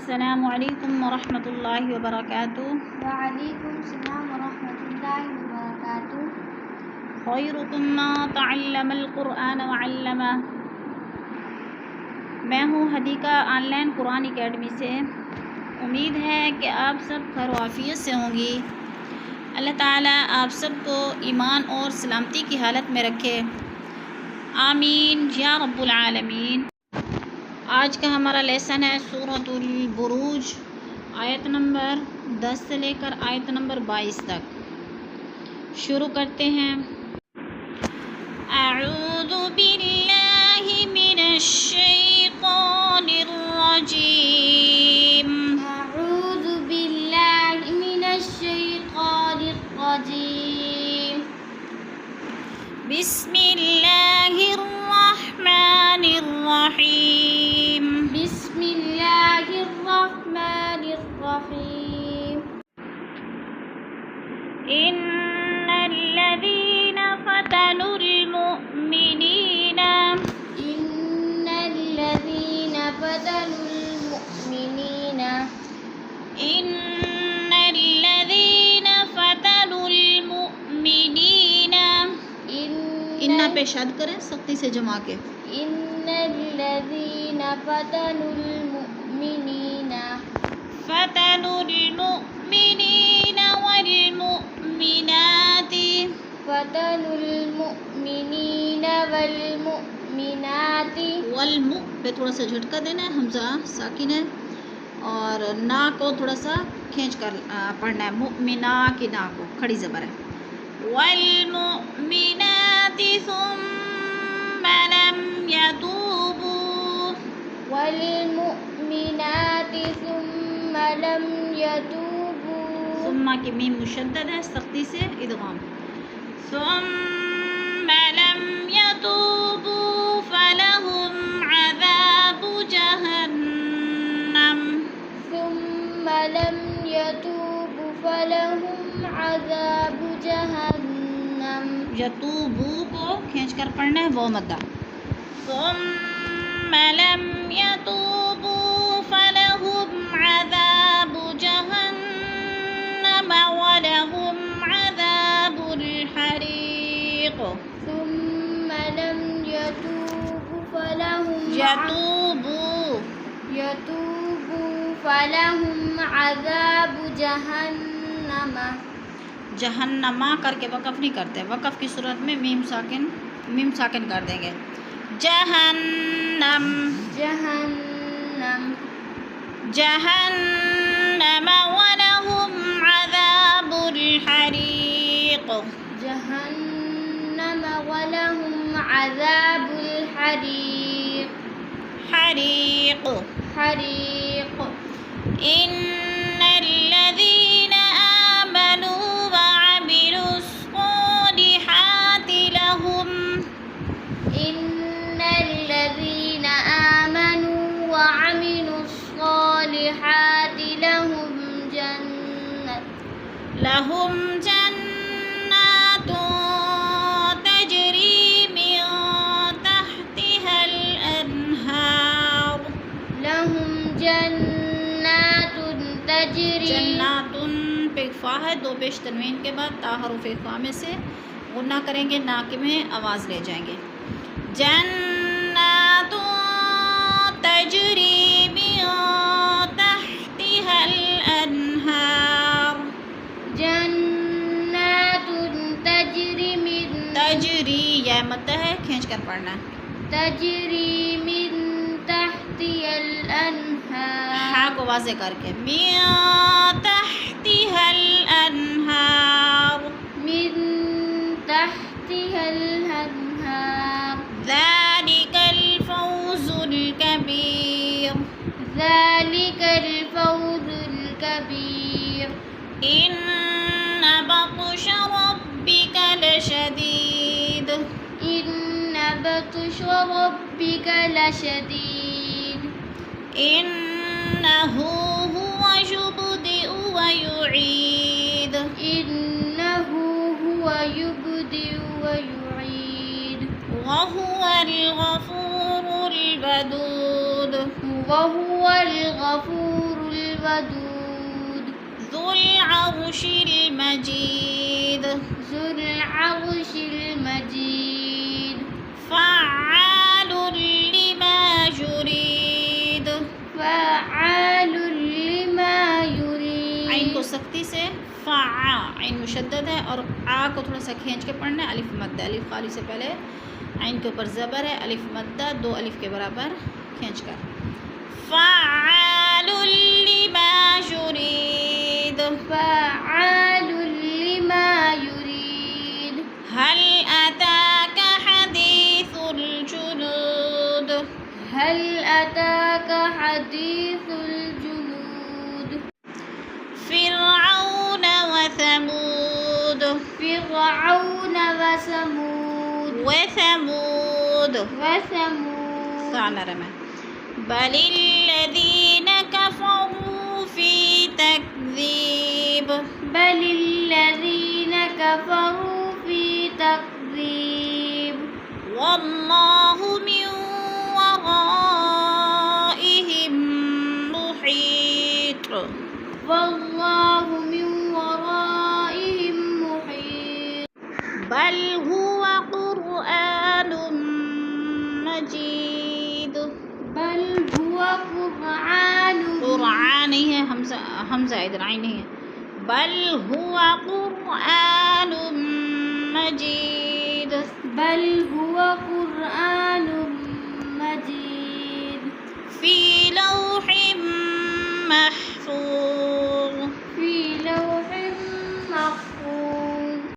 अस्सलामु अलैकुम वरहमतुल्लाहि वबरकातुहू। वअलैकुम सलाम वरहमतुल्लाहि वबरकातुहू। खैरुकुम मन तअल्लमल कुरआन व अल्लमह। मैं हूँ हदीका ऑनलाइन कुरान एकेडमी से। उम्मीद है कि आप सब खैर आफियत से होंगी। अल्लाह ताला आप सबको ईमान और सलामती की हालत में रखे, आमीन या रब्बुल आलमीन। आज का हमारा लेसन है सूरतुल बुरूज, आयत नंबर 10 से लेकर आयत नंबर 22 तक। शुरू करते हैं। अऊज़ु बिल्लाहि मिनश शैतानिर रजीम। अऊज़ु बिल्लाहि मिनश शैतानिर रजीम। बिस्मिल्लाहिर रहमानिर रहीम। बिस्मिल्लाहिर रहमानिर रहीम। इन्नल्लज़ीना फ़तनुल मुअ्मिनीना। इन्नल्लज़ीना फ़तनुल मुअ्मिनीना। इन्नल्लज़ीना फ़तनुल मुअ्मिनीना। इन्ना पे शद करें सख्ती से जमा के। इन्नल्लज़ीना फ़तनुल मुअ्मिनीना। फ़तनुल मुअ्मिनीना वल मुअ्मिनाति। फ़तनुल मुअ्मिनीना वल मुअ्मिनाति। वल मु पे थोड़ा सा झटका देना है, हमजा साकिन है, और ना को थोड़ा सा खींच कर पढ़ना है। मुअ्मिना की ना को खड़ी ज़बर है। वल मुअ्मिनाति सुम्मा लम यतूबू। वल मुअ्मिनाति सुम्मा लम यतूबू। सुम्मा की मीम मुशद्दद है, सख्ती से इदगाम। सुम्मा लम यतूबू फलहुम अज़ाबु जहन्नम। सुम्मा लम यतूबू फलहुम अज़ाबु जहन्नम। यतूबू को खींच कर पढ़ना है, वो मद्दा। सुम्मा लम यतूबू फलहुम अज़ाबु जहन्नम वलहुम अज़ाबुल हरीक़। सुम्मा लम यतूबू फलहुम यतूबू फलहुम अज़ाबु जहन्नम। जहन्नमा करके वक़फ़ नहीं करते, वक़फ़ की सूरत में मीम साकिन कर देंगे। जहन्नम जहन्नम। जहन्नम वलहुम अज़ाबुल हरीक़। जहन्नम वलहुम अज़ाबुल हरीक़। हरीक़ हरीक़। इन्नल्लज़ीना आमनू वअमिलुस्सॉलिहाति लहुम। इन्नल्लज़ीना आमनू वअमिलुस्सॉलिहाति लहुम जन्नातुन तजरी मिन तहतिहल अनहार। लहुम जन्नातुन तजरी। जन्नातुन पे फ़ा है, दो पेश तनवीन के बाद ता हरुफ फ़ा में से गुन्ना करेंगे, नाक में आवाज़ ले जाएंगे। जन्नातुन तजरी मिन तहतिहल अनहार। जन्नातुन तजरी मिन तजरी यह मत है, खींच कर पढ़ना है। तजरी मिन तहतिहल अनहार। हा को वाज़े करके। मिन तहतिहल अनहार। मिन तहतिहल अनहार। ज़ालिकल फ़ौज़ुल कबीर। ज़ालिकल फ़ौज़ुल कबीर। इन्न बत्श रब्बिका लशदीद। इन्न बत्श रब्बिका लशदीद। इन्नहु हुवा युब्दिउ व युईद। इन्नहु हुवा युब्दिउ व युईद। व हुवल गफूरुल वदूद। वहुवल गफूर الودود ذو العرش المجيد ذو العرش المجيد فعال لما يريد فعال لما يريد आइन को सख्ती से फ़ा आइन मुशद्दद है और आ को थोड़ा सा खींच के पढ़ना है। अलिफ मद्दा, अलिफ खाली से पहले आइन के ऊपर ज़बर है, अलिफ मद्दा 2 अलिफ के बराबर खींच कर फ़अालुल लिमा युरीद फ़अालुल लिमा युरीद हल अताका हदीसुल जुनूद हल अताका हदीसुल जुनूद फ़िरऔन व समूद फ़िरऔन व समूद साला रमा बलिल्लज़ीन कफ़रू फ़ी तकज़ीब बलिल्लज़ीन कफ़रू फ़ी तकज़ीब वल्लाहु मिन वराइहिम मुहीत वल्लाहु मिन वराइहिम मुहीत बल हुवा क़ुरआनुम मजीद बल हुवा क़ुरआन नहीं है, हमज़ा इधर आइन नहीं है। बल हुवा क़ुरआनुम मजीद बल हुवा क़ुरआनुम मजीद फ़ी लौहिम महफूज़